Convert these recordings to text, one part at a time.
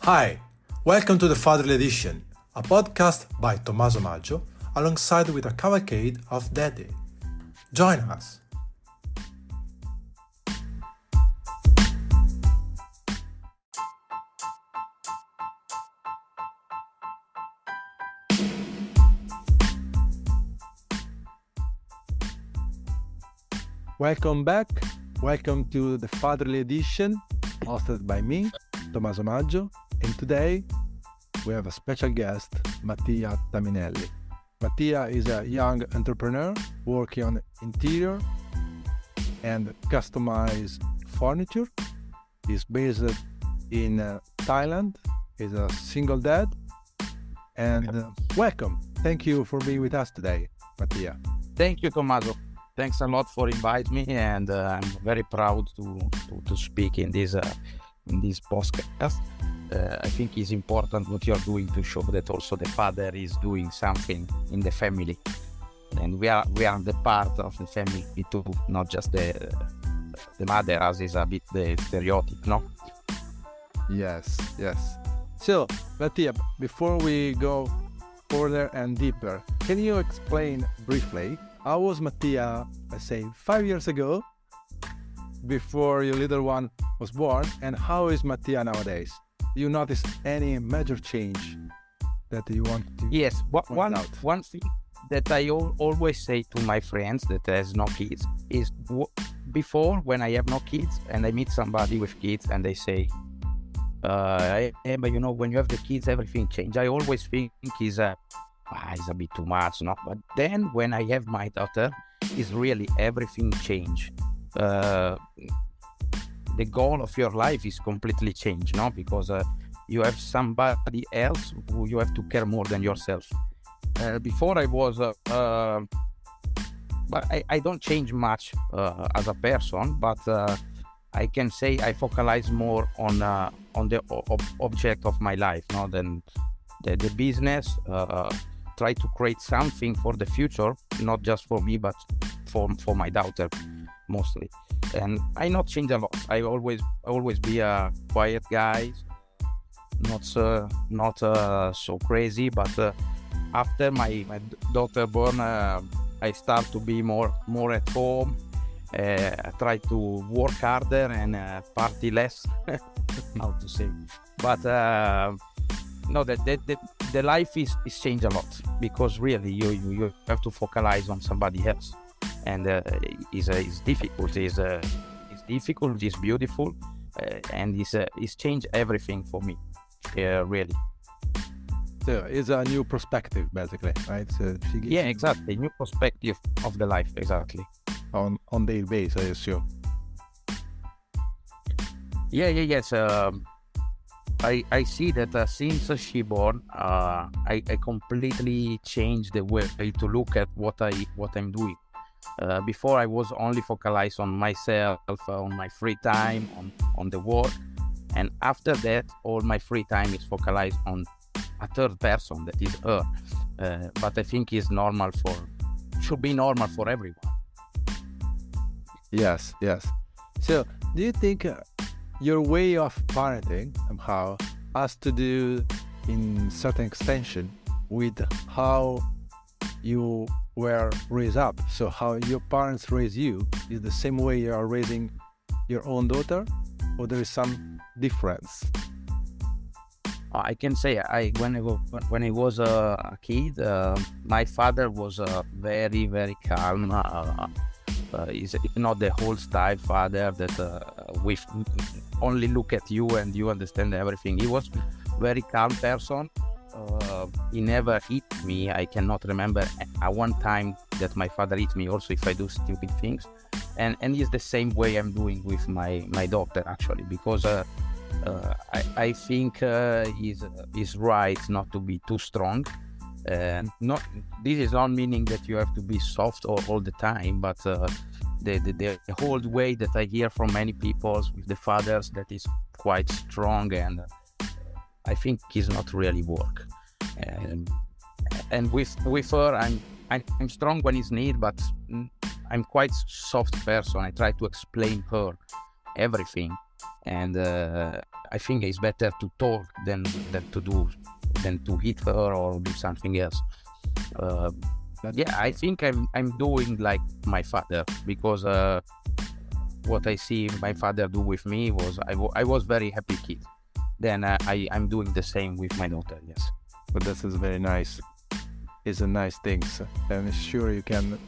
Hi, welcome to the Fatherly Edition, a podcast by Tommaso Maggio alongside with a cavalcade of Daddy. Join us! Welcome back. Welcome to the Fatherly Edition, hosted by me, Tommaso Maggio, and today we have a special guest, Mattia Taminelli. Mattia is a young entrepreneur working on interior and customized furniture. He's based in Thailand. He's a single dad. And welcome. Thank you for being with us today, Mattia. Thank you, Tommaso. Thanks a lot for inviting me, and I'm very proud to speak in this podcast. I think it's important what you're doing to show that also the father is doing something in the family, and we are the part of the family too, not just the mother, as is a bit the stereotype, no? Yes. So, Mattia, before we go further and deeper, can you explain briefly how was Mattia, let's say, 5 years ago, before your little one was born, and how is Mattia nowadays? Do you notice any major change that you want to Yes, point out? one thing that I always say to my friends that has no kids is before, when I have no kids and I meet somebody with kids and they say, but when you have the kids, everything changes. I always think it's a bit too much, no? But then when I have my daughter, is really everything change. The goal of your life is completely changed, no? Because you have somebody else who you have to care more than yourself. Before I was, but I don't change much as a person, but I can say I focalize more on the object of my life, no? Than the business. Try to create something for the future, not just for me, but for my daughter mostly. And I not change a lot. I always be a quiet guy, not so crazy. But after my daughter born, I start to be more at home. I try to work harder and party less. How to say? But no, the life is changed a lot, because really you have to focalize on somebody else, and it's difficult. It's difficult. It's beautiful, and it's changed everything for me. Really. So it's a new perspective, basically, right? So Yeah, exactly. New perspective of the life, exactly. on daily basis, I assume. Yes. I see that since she born, I completely changed the way to look at what I'm doing. Before I was only focused on myself, on my free time, on the work, and after that, all my free time is focused on a third person, that is her. But I think it's should be normal for everyone. Yes. So, do you think your way of parenting somehow has to do, in certain extension, with how you were raised up? So how your parents raised you is the same way you are raising your own daughter, or there is some difference? I can say when I was a kid, my father was very, very calm. He's not the whole style father that with only look at you and you understand everything. He was very calm person. He never hit me. I cannot remember one time that my father hit me, also if I do stupid things. And it's the same way I'm doing with my daughter, actually, because I think he's right not to be too strong. This is not meaning that you have to be soft all the time, but the whole way that I hear from many people with the fathers, that is quite strong, and I think it's not really work. And with her, I'm strong when it's need, but I'm quite soft person. I try to explain her everything. And I think it's better to talk than to hit her or do something else. Yeah, I think I'm doing like my father, because what I see my father do with me was I was very happy kid. Then I'm doing the same with my daughter. Yes. But this is very nice. It's a nice thing, and sure you can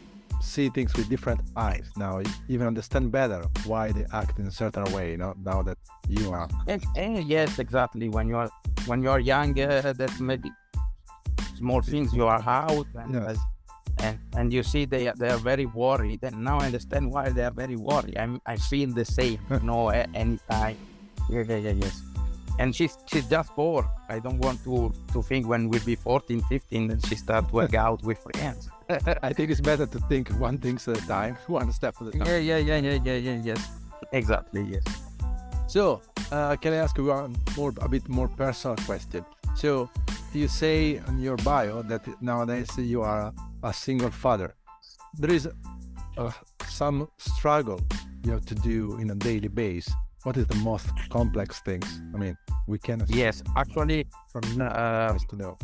see things with different eyes now. You even understand better why they act in a certain way. Now that you are. And yes, exactly. When you're young, that's maybe small things you are out, and Yes. and you see they are very worried, and now I understand why they are very worried. I feel the same, anytime. Yes. And she's just 4. I don't want to think when we'll be 14, 15, and she start to work out with friends. I think it's better to think one thing at a time, one step at a time. Yeah. Yes. Exactly. Yes. So, can I ask you a bit more personal question? So, you say in your bio that nowadays you are a single father. There is some struggle you have to do in a daily basis. What is the most complex things? I mean, we cannot. Yes, actually, From nice to know.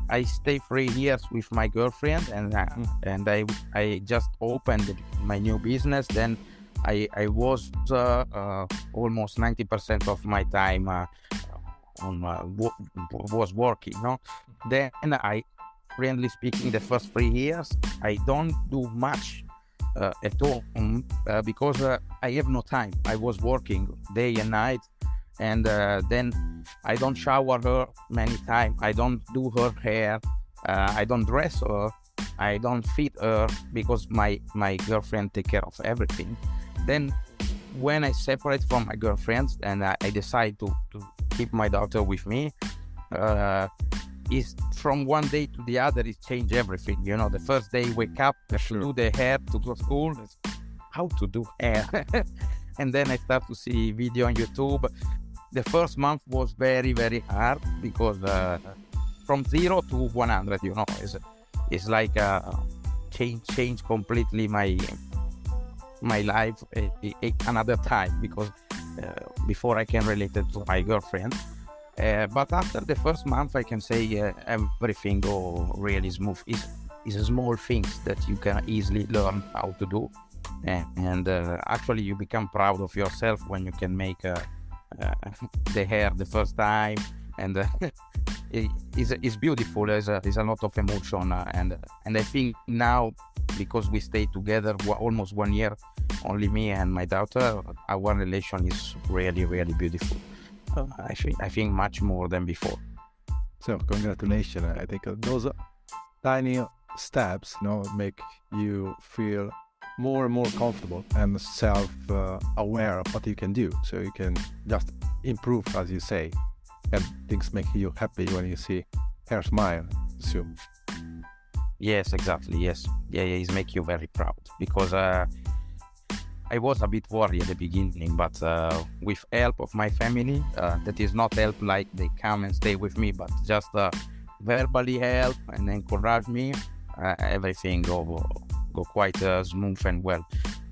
I stay 3 years with my girlfriend, and I just opened my new business. Then I was almost 90% of my time was working. Then friendly speaking, the first 3 years I don't do much at home because I have no time. I was working day and night, and then I don't shower her many times. I don't do her hair. I don't dress her. I don't feed her because my girlfriend take care of everything. Then when I separate from my girlfriend and I decide to keep my daughter with me, is from one day to the other, it changed everything. The first day wake up, Sure. do the hair to go to school, how to do hair. And then I start to see video on YouTube. The first month was very, very hard because from 0 to 100, it's like change completely my life another time, because before I can relate it to my girlfriend. But after the first month, I can say everything go really smooth. It's small things that you can easily learn how to do, and actually you become proud of yourself when you can make the hair the first time, and it's beautiful. There's a lot of emotion, and I think now, because we stay together almost 1 year, only me and my daughter, our relation is really, really beautiful. I think much more than before. So, congratulations. I think those tiny steps, make you feel more and more comfortable and self-aware of what you can do. So you can just improve, as you say, and things make you happy when you see her smile. Assume. Yes, exactly. Yes. Yeah, it's make you very proud, because I was a bit worried at the beginning, but with help of my family, that is not help like they come and stay with me, but just verbally help and encourage me, everything go quite smooth and well.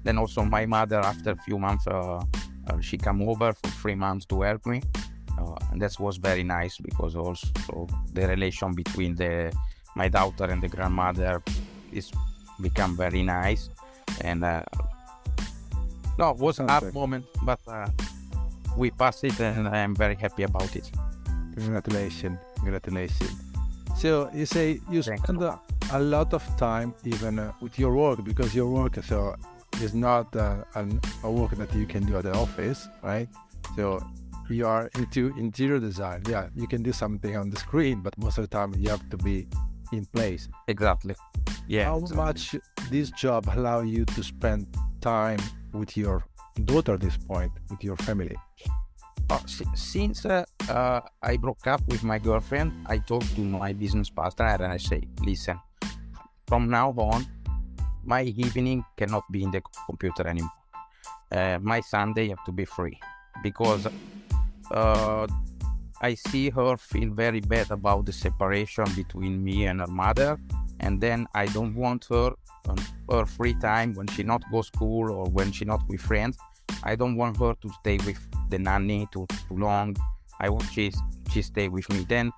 Then also my mother, after a few months, she come over for 3 months to help me, and that was very nice, because also the relation between my daughter and the grandmother is become very nice. And no, it was a hard moment, but we passed it, and I am very happy about it. Congratulations. So you say you spend a lot of time even with your work, because your work is not a work that you can do at the office, right? So you are into interior design. Yeah, you can do something on the screen, but most of the time you have to be in place. Exactly. Yeah. How much this job allow you to spend time with your daughter at this point, with your family? Since I broke up with my girlfriend, I talked to my business partner and I say, listen, from now on, my evening cannot be in the computer anymore. My Sunday have to be free, because I see her feel very bad about the separation between me and her mother, and then I don't want her on her free time, when she not go school or when she not with friends, I don't want her to stay with the nanny too long. I want she stay with me. Then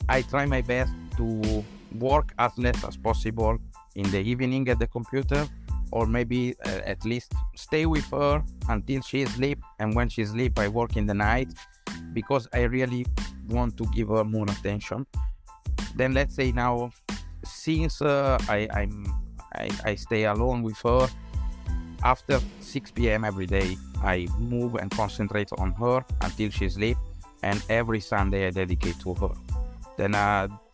I try my best to work as less as possible in the evening at the computer, or maybe at least stay with her until she sleep. And when she sleep, I work in the night because I really want to give her more attention. Then let's say now, since I stay alone with her, after 6 p.m. every day, I move and concentrate on her until she sleep. And every Sunday I dedicate to her. Then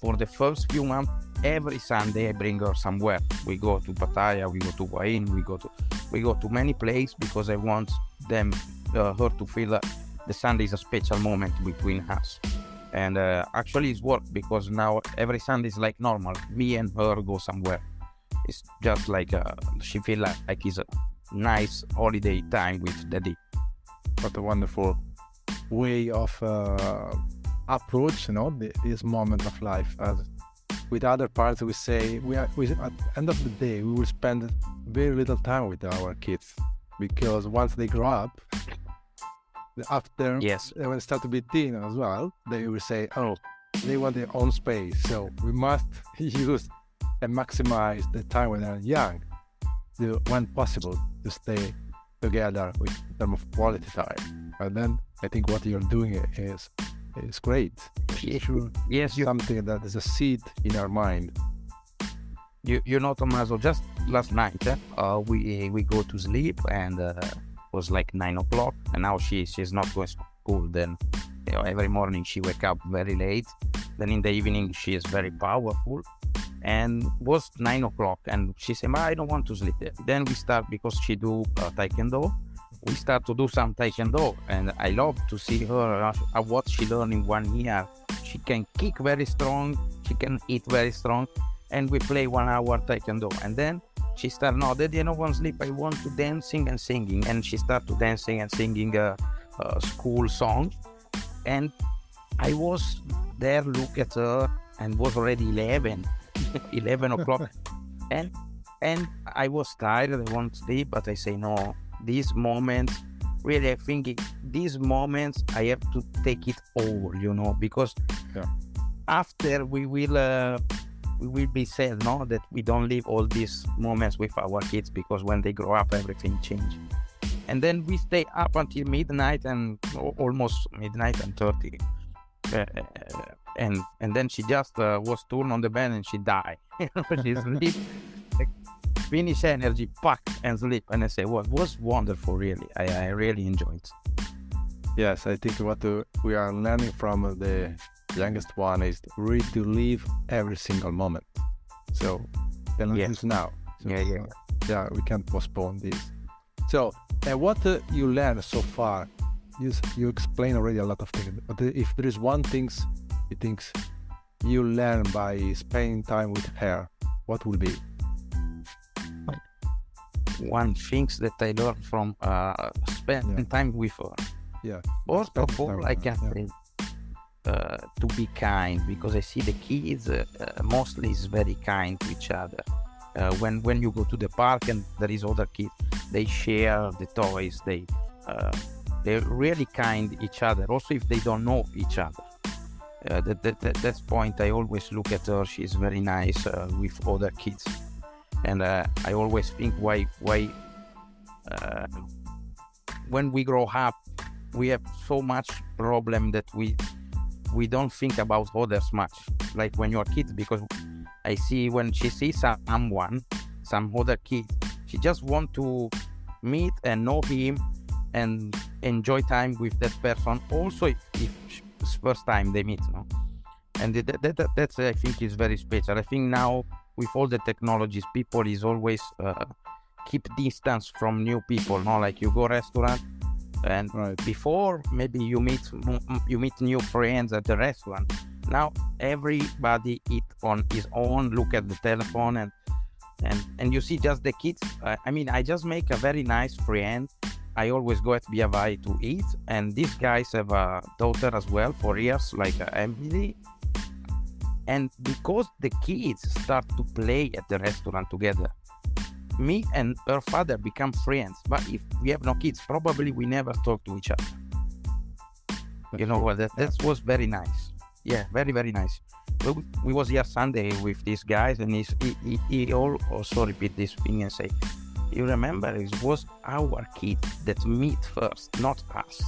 for the first few months, every Sunday I bring her somewhere. We go to Pattaya, we go to Wain, we go to many places because I want her to feel the Sunday is a special moment between us. And actually it's worked because now every Sunday is like normal. Me and her go somewhere. It's just like she feel like it's a nice holiday time with daddy. What a wonderful way of approach, this moment of life. As with other parts, we say at the end of the day we will spend very little time with our kids, because once they grow up, after when they start to be teen as well, they will say, oh, they want their own space. So we must use and maximize the time when they're young, when possible, to stay together in terms of quality time. And then I think what you're doing is great. Yes, something that is a seed in our mind. You know, Tommaso, just last night we go to sleep, and was like 9 o'clock, and now she's not going to school. Then every morning she wake up very late. Then in the evening she is very powerful, and was 9 o'clock, and she said, I don't want to sleep there. Then we start, because she do taekwondo, we start to do some taekwondo, and I love to see her what she learned in 1 year. She can kick very strong, she can eat very strong, and we play 1 hour taekwondo. And then she started, no, Daddy, I don't want to sleep, I want to dancing and singing. And she started to dancing and singing a school song. And I was there, look at her, and was already 11 o'clock. And I was tired, I want to sleep, but I say, no, these moments, really, I think these moments, I have to take it all, because after we will be sad, no, that we don't live all these moments with our kids, because when they grow up, everything changes. And then we stay up until midnight, and almost midnight and 30. And then she just was turned on the bed and she died. She sleep, finish energy, pack and sleep. And I say, well, it was wonderful, really. I really enjoyed it. Yes, I think what we are learning from the youngest one is really to live every single moment. So then it's now. So, yeah, we can't postpone this. So what you learned so far, you explain already a lot of things, but if there is one thing you think you learn by spending time with her, what will be? One things that I learned from spending time with her. Yeah. First of all, I can say to be kind, because I see the kids mostly is very kind to each other. When you go to the park and there is other kids, they share the toys. They're really kind each other, also if they don't know each other. That's point. I always look at her. She's very nice with other kids, and I always think why when we grow up, we have so much problem that we don't think about others much, like when you're kids, because I see when she sees some other kid, she just want to meet and know him and enjoy time with that person, also if it's first time they meet, no? And that's I think is very special. I think now with all the technologies, people is always keep distance from new people, no? Like you go restaurant, and before maybe you meet new friends at the restaurant. Now everybody eat on his own, look at the telephone, and you see just the kids. I just make a very nice friend. I always go at Via to eat, and these guys have a daughter as well, 4 years, like Emily. And because the kids start to play at the restaurant together, me and her father become friends. But if we have no kids, probably we never talk to each other. You know what? That was very nice. Yeah, very, very nice. We was here Sunday with these guys, and he also repeat this thing and say, you remember, it was our kid that meet first, not us.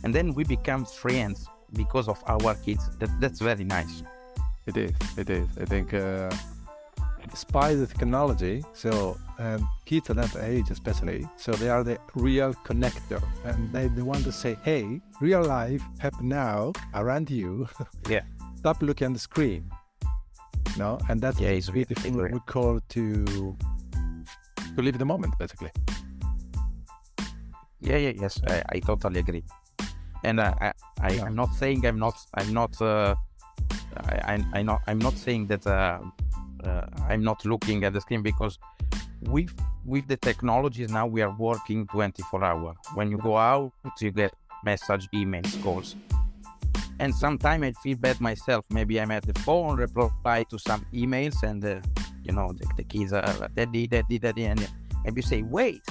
And then we become friends because of our kids. That's very nice. It is. I think despite the technology, so kids at that age especially, so they are the real connector, and they want to say, hey, real life happen now around you. Yeah. Stop looking at the screen. No, and that's it's beautiful. We call to live the moment, basically. Yes, I totally agree. And I'm not saying I'm not saying that I'm not looking at the screen, because with the technologies now we are working 24 hours. When you go out, you get message, emails, calls. And sometimes I feel bad myself. Maybe I'm at the phone, reply to some emails, and the kids are daddy, and maybe you say wait,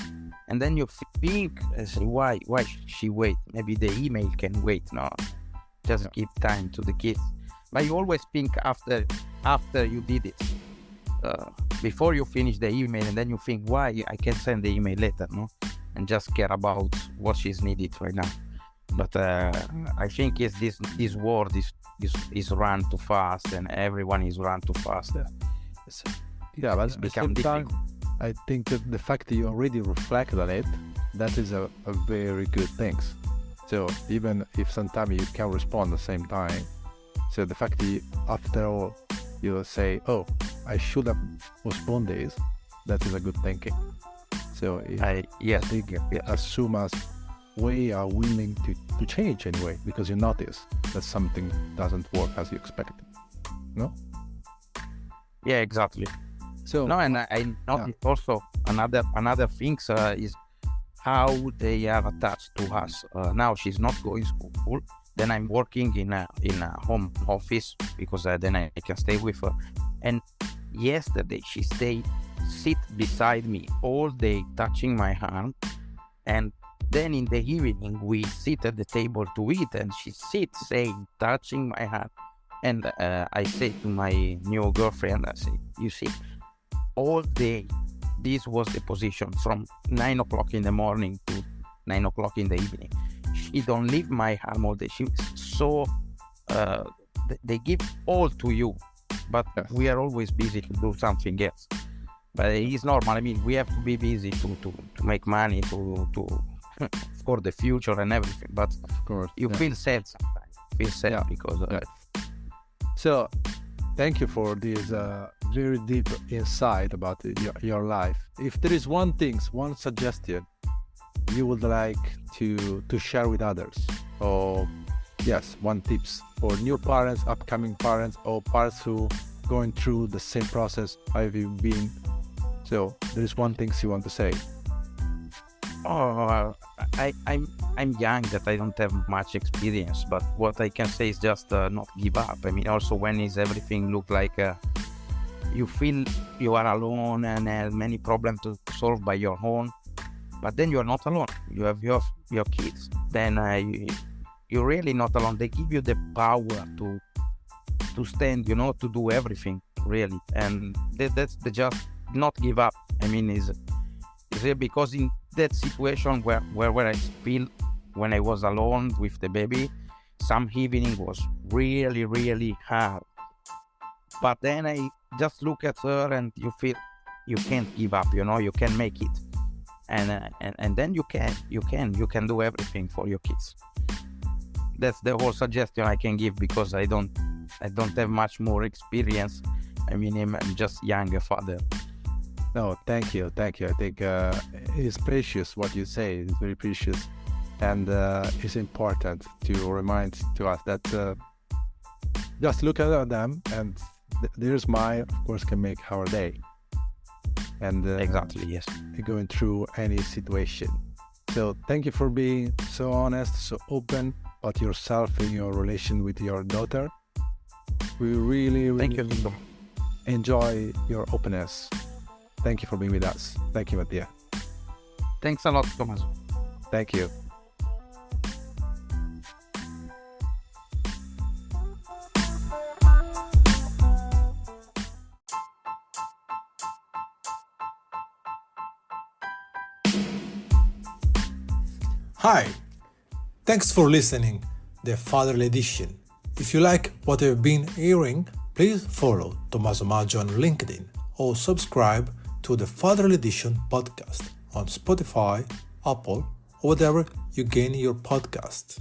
and then you think, say why she wait? Maybe the email can wait. No, just give time to the kids. But you always think after you did it, before you finish the email, and then you think, why I can send the email later, no, and just care about what she's needed right now. But I think this world is run too fast, and everyone is run too fast. But at the same time, I think that the fact that you already reflect on it, that is a very good thing. So even if sometimes you can respond at the same time, so the fact that after all you say, oh, I should have postponed this, that is a good thinking. So I think as soon as we are willing to change anyway, because you notice that something doesn't work as you expected. No? Yeah, exactly. So no, and I noticed also another thing is how they are attached to us. Now she's not going to school. Then I'm working in a home office, because then I can stay with her. And yesterday she sit beside me all day, touching my hand. And then in the evening we sit at the table to eat, and she sits saying, touching my hand. And I say to my new girlfriend, I say, you see, all day this was the position from 9 o'clock in the morning to 9 o'clock in the evening. She don't leave my arm all day. They give all to you, but we are always busy to do something else. But it's normal. I mean, we have to be busy to make money to for the future and everything. But of course, you feel sad sometimes. Because. So, thank you for this very deep insight about your life. If there is one suggestion you would like to share with others, or one tips for new parents, upcoming parents, or parents who going through the same process have you been, so there is one thing you want to say. I'm young, that I don't have much experience, but what I can say is just not give up. I mean, also when everything look like you feel you are alone and have many problems to solve by your own, but then you are not alone. You have your kids. Then you're really not alone. They give you the power to stand, to do everything really, and that's the just not give up. I mean, is because in that situation where I feel when I was alone with the baby, some evening was really, really hard. But then I just look at her, and you feel you can't give up. You can make it, and then you can do everything for your kids. That's the whole suggestion I can give, because I don't have much more experience. I mean, I'm just younger father. No, thank you. I think it's precious what you say. It's very precious, and it's important to remind to us that just look at them, and their smile, of course, can make our day. And exactly, yes, going through any situation. So thank you for being so honest, so open about yourself and your relation with your daughter. We really thank you. Enjoy your openness. Thank you for being with us. Thank you, Mattia. Thanks a lot, Tommaso. Thank you. Hi, thanks for listening, the Fatherly Edition. If you like what you've been hearing, please follow Tommaso Maggio on LinkedIn or subscribe to the Fatherly Edition podcast on Spotify, Apple, or whatever you gain your podcasts.